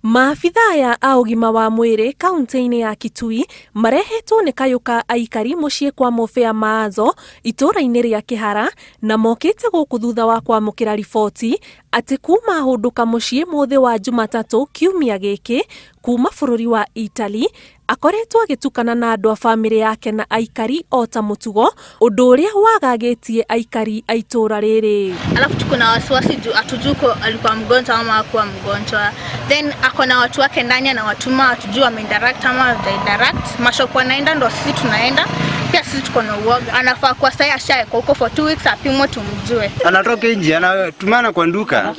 Maabitha ya ũgima wa mwĩrĩ kaunti-ini ya Kitui marehetwo nĩ kayuka aikari muciĩ kwa mobea maazo itũra-inĩ rĩa Kĩhara na mokĩte gũkũ thutha wa kwamũkĩra riboti atĩ kuuma hunduka muciĩ mũthĩ wa Jumatatũ kiumia gĩkĩ kuuma bũrũri wa Italy akoretwo agĩtukana na andũ a bamĩrĩ yake na aikari o ta mũtugo, ũndũ ũrĩa wagagĩtie aikari a itũra rĩrĩ. Alafu tuko na wasiwasi juu hatujuko alikuwa mgonjwa ama hakuwa mgonjwa. Then ako na watu wake ndani anawatuma hatujui wameindirect ama hawajaindirect. Mashopo anaenda ndo sisi tunaenda. Pia sisi tuko na uoga. Anafaa kwa sasa ashayeko huko for 2 weeks apimwe tumjue. Anatoka nje anatumana kwa nduka.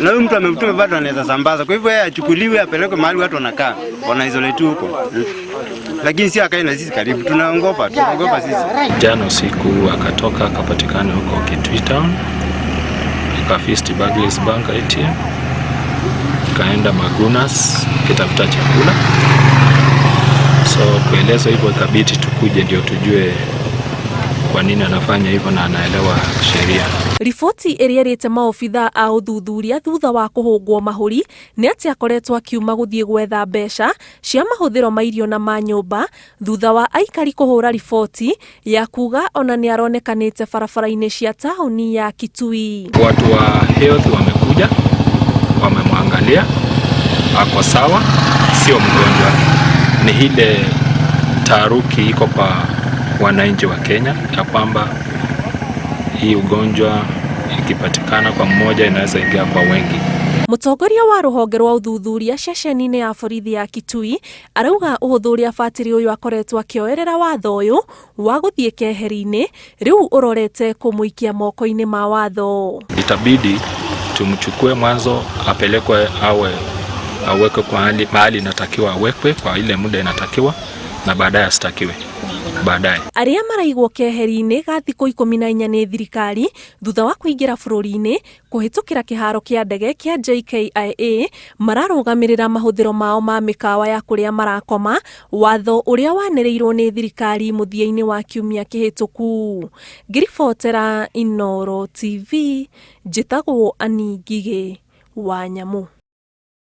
Na huyu mtu amemtuma bado anaweza sambaza. Kwa hivyo yeye achukuliwe apelekwe mahali watu wanakaa. Wana isolate huko. Lakini si akae na sisi karibu. Tunaogopa sisi. Jana usiku akatoka akapatikana huko Kitui town. Akafist Barclays Bank ATM. Kaenda Magunas kitafuta chakula. So kueleza hivyo ikabidi tukuje ndio tujue kwa nini anafanya hivyo na anaelewa sheria. Riboti ĩrĩa ĩrĩte maobitha a ũthuthuria thutha wa kũhũngwo mahũri nĩ atĩ akoretwo akiuma gũthiĩ gwetha mbeca cia mahũthĩro ma irio na ma nyũmba thutha wa aikari kũhũra riboti ya kuga ona nĩ aronekanĩte barabara-inĩ cia taũni ya Kitui. Watu wa health wamekuja, wamemwangalia, ako sawa, sio mgonjwa. Ni ile taharuki iko kwa wananchi wa Kenya ya kwamba hii ugonjwa ikipatikana kwa mmoja inaweza ingia kwa wengi. Mũtongoria wa rũhonge rwa ũthuthuria ceceni-inĩ ya borithi ya Kitui arauga ũhũthũria Batiri ũyũ akoretwo akĩoerera watho ũyũ wa gũthiĩ keheri-inĩ rĩu ũrorete kũmũikia moko-inĩ ma watho. Itabidi tumchukue mwanzo apelekwe awekwe kwa mahali inatakiwa awekwe kwa ile muda inatakiwa na baadaye astakiwe. Arĩa maraigwo keheri-inĩ ga thikũ 14 nĩ thirikari thutha wa kũingĩra bũrũri-inĩ kũhĩtũkĩra kĩharo kĩa ndege kĩa JKIA mararũgamĩrĩra mahũthĩro mao ma mĩkawa ya kũrĩa marakoma, watho ũrĩa wanĩrĩirwo nĩ thirikari mũthia-inĩ wa kiumia kĩhĩtũku. Ngĩribotera Inooro TV, njĩtagwo Ani Ngigĩ wa Nyamũ.